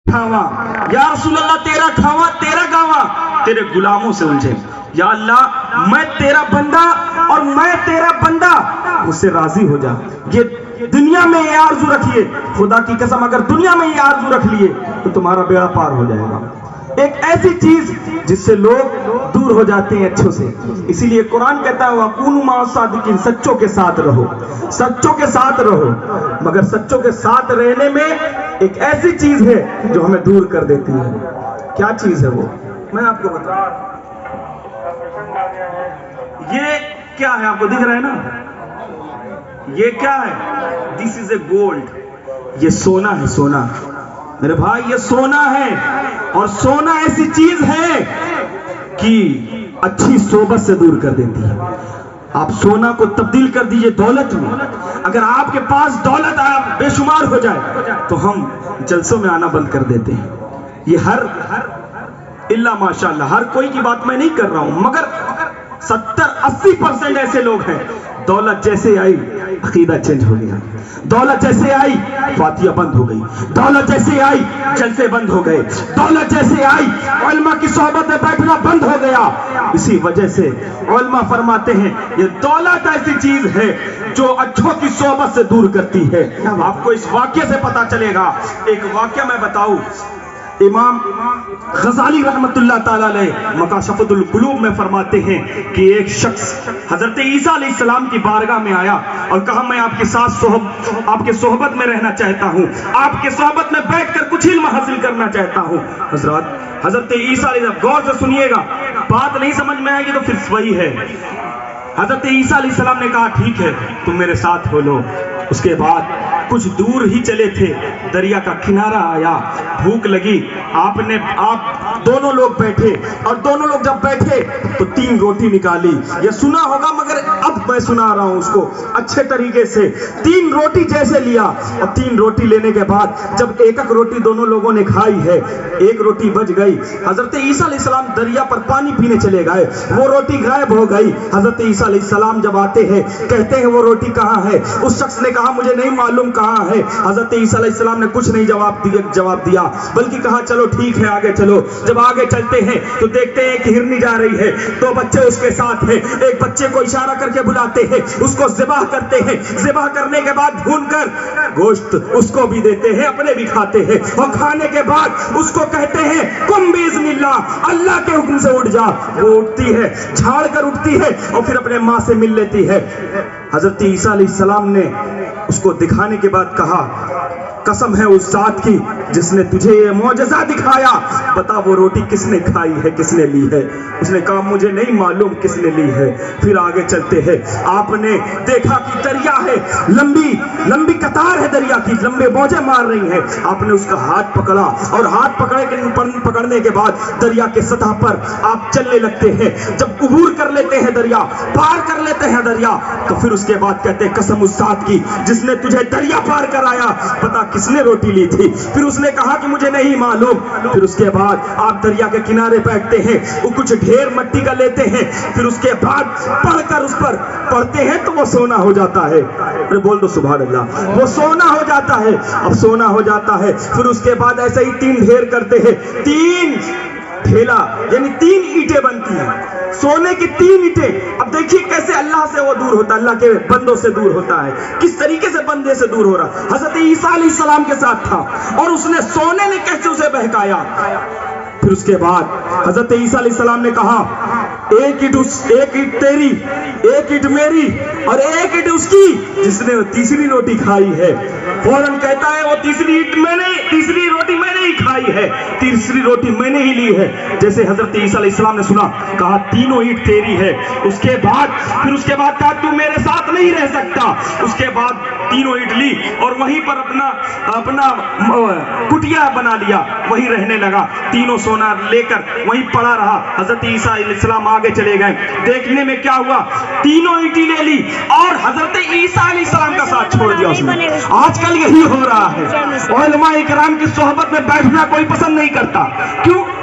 کھاوا یا رسول اللہ تیرا کھاوا تیرا گاوا تیرے غلاموں سے الجھے. یا اللہ میں تیرا بندہ اور میں تیرا بندہ مجھ سے راضی ہو جا. یہ دنیا میں یہ آرزو رکھیے, خدا کی قسم اگر دنیا میں یہ آرزو رکھ لیے تو تمہارا بیڑا پار ہو جائے گا. ایک ایسی چیز جس سے لوگ دور ہو جاتے ہیں اچھوں سے. اسی لیے قرآن کہتا ہے وَكُونُوا مَعَ الصَّادِقِينَ, سچوں کے ساتھ رہو, سچوں کے ساتھ رہو. مگر سچوں کے ساتھ رہنے میں ایک ایسی چیز ہے جو ہمیں دور کر دیتی ہے. کیا چیز ہے وہ میں آپ کو بتاؤں. یہ کیا ہے آپ کو دکھ رہا ہے نا, یہ کیا ہے؟ دس از اے گولڈ. یہ سونا ہے, سونا میرے بھائی, یہ سونا ہے. اور سونا ایسی چیز ہے کہ اچھی صحبت سے دور کر دیتی ہے. آپ سونا کو تبدیل کر دیجئے دولت میں. اگر آپ کے پاس دولت آپ بے شمار ہو جائے تو ہم جلسوں میں آنا بند کر دیتے ہیں. یہ ہر اللہ ماشاءاللہ ہر کوئی کی بات میں نہیں کر رہا ہوں, مگر 70-80% ایسے لوگ ہیں دولت جیسے آئی عقیدہ چینج ہو گیا, دولت جیسے آئی فاتحہ بند ہو گئی, دولت جیسے آئی جلسے بند ہو گئے, دولت جیسے آئی علماء کی صحبت میں بیٹھنا بند ہو گیا. اسی وجہ سے علماء فرماتے ہیں یہ دولت ایسی چیز ہے جو اچھوں کی صحبت سے دور کرتی ہے. آپ کو اس واقعے سے پتا چلے گا. ایک واقعہ میں بتاؤں, امام غزالی رحمت اللہ تعالیٰ علیہ مکاشفۃ القلوب میں فرماتے ہیں کہ ایک شخص حضرت عیسیٰ علیہ السلام کی بارگاہ میں آیا اور کہا میں آپ کے ساتھ آپ کے صحبت میں رہنا چاہتا ہوں, آپ کے صحبت میں بیٹھ کر کچھ علم حاصل کرنا چاہتا ہوں. حضرت عیسیٰ علیہ السلام, غور سے سنیے گا, بات نہیں سمجھ میں آئے گی تو پھر وہی ہے. حضرت عیسیٰ علیہ السلام نے کہا ٹھیک ہے تم میرے ساتھ ہو لو. اس کے بعد کچھ دور ہی چلے تھے, دریا کا کنارہ آیا, بھوک لگی, آپ دونوں لوگ بیٹھے, اور دونوں لوگ جب بیٹھے تو 3 روٹی نکالی. یہ سنا ہوگا مگر اب میں سنا رہا ہوں اس کو اچھے طریقے سے. 3 روٹی جیسے لیا, اور 3 روٹی لینے کے بعد جب ایک روٹی دونوں لوگوں نے کھائی ہے, 1 روٹی بچ گئی. حضرت عیسیٰ علیہ السلام دریا پر پانی پینے چلے گئے, وہ روٹی غائب ہو گئی. حضرت عیسیٰ علیہ السلام جب آتے ہیں کہتے ہیں وہ روٹی کہاں ہے؟ اس شخص نے کہا مجھے نہیں معلوم کہاں ہے. حضرت عیسیٰ علیہ السلام نے کچھ نہیں جواب دیا بلکہ کہا چلو ٹھیک ہے آگے چلو. جب آگے چلتے ہیں تو دیکھتے ہیں کہ ہرنی جا رہی ہے, 2 بچے اس کے ساتھ ہیں. ایک بچے کو اشارہ کر کے بلاتے ہیں, اس کو ذبح کرتے ہیں. ذبح کرنے کے بعد بھون کر گوشت اس کو بھی دیتے ہیں, اپنے بھی کھاتے ہیں, اور کھانے کے بعد اس کو کہتے ہیں قم باذن اللہ, اللہ کے حکم سے اٹھ جا. وہ اٹھتی ہے, جھاڑ کر اٹھتی ہے اور پھر اپنے ماں سے مل لیتی ہے. حضرت عیسیٰ علیہ السلام نے اس کو دکھانے کے بعد کہا قسم ہے اس ذات کی جس نے تجھے یہ معجزہ دکھایا, بتا وہ روٹی کس نے کھائی ہے, کس نے لی ہے؟ اس نے کہا مجھے نہیں معلوم کس نے لی ہے. پھر آگے چلتے ہیں, آپ نے دیکھا کہ دریا ہے, لمبی قطار ہے دریا کی, لمبے موجیں مار رہی ہیں. آپ نے اس کا ہاتھ پکڑا, اور ہاتھ پکڑنے کے بعد دریا کے سطح پر آپ چلنے لگتے ہیں. جب عبور کر لیتے ہیں دریا, پار کر لیتے ہیں دریا, تو پھر اس کے بعد کہتے ہیں قسم اس ذات کی جس نے تجھے دریا پار کرایا, پتا کس نے روٹی لی تھی؟ پھر اس نے کہا کہ مجھے نہیں معلوم. پھر اس کے بعد آپ دریا کے کنارے بیٹھتے ہیں, وہ کچھ ڈھیر مٹی کا لیتے ہیں, پھر اس کے بعد پڑھ کر اس پر پڑھتے ہیں تو وہ سونا ہو جاتا ہے. بول دو سبحان اللہ, وہ سونا ہو جاتا ہے. اب سونا ہو جاتا ہے, پھر اس کے بعد ایسے ہی 3 ڈھیر کرتے ہیں, 3 ڈھیلا یعنی 3 اینٹیں بنتی ہیں, سونے کی 3 اینٹیں. اب دیکھیے کیسے اللہ سے وہ دور ہوتا ہے, اللہ کے بندوں سے دور ہوتا ہے, کس طریقے سے بندے سے دور ہو رہا. حضرت عیسیٰ علیہ السلام کے ساتھ تھا, اور اس نے سونے نے کیسے اسے بہکایا. پھر اس کے بعد حضرت عیسیٰ علیہ السلام نے کہا ایک اینٹ تیری, 1 اینٹ میری, اور 1 اینٹ اس کی جس نے تیسری روٹی کھائی ہے. فوراً کہتا ہے وہ تیسری روٹی میں نے ہی کھائی ہے, تیسری روٹی میں نے ہی لی ہے. جیسے حضرت عیسیٰ علیہ السلام نے سنا, کہا 3 اینٹ تیری ہے. اس کے بعد کہا تو میرے ساتھ نہیں رہ سکتا. اس کے بعد 3 اینٹ لی اور وہیں پر اپنا کٹیا بنا لیا, وہیں رہنے لگا. 3 سونا لے کر وہیں پڑا رہا. حضرت عیسیٰ علیہ السلام آگے چلے گئے. دیکھنے میں کیا ہوا, 3 اینٹیں لے لی اور حضرت عیسیٰ علیہ السلام کا ساتھ چھوڑ دیا اس نے. آج کل یہی ہو رہا ہے, علماء کرام کی صحبت میں بیٹھنا کوئی پسند نہیں کرتا. کیوں؟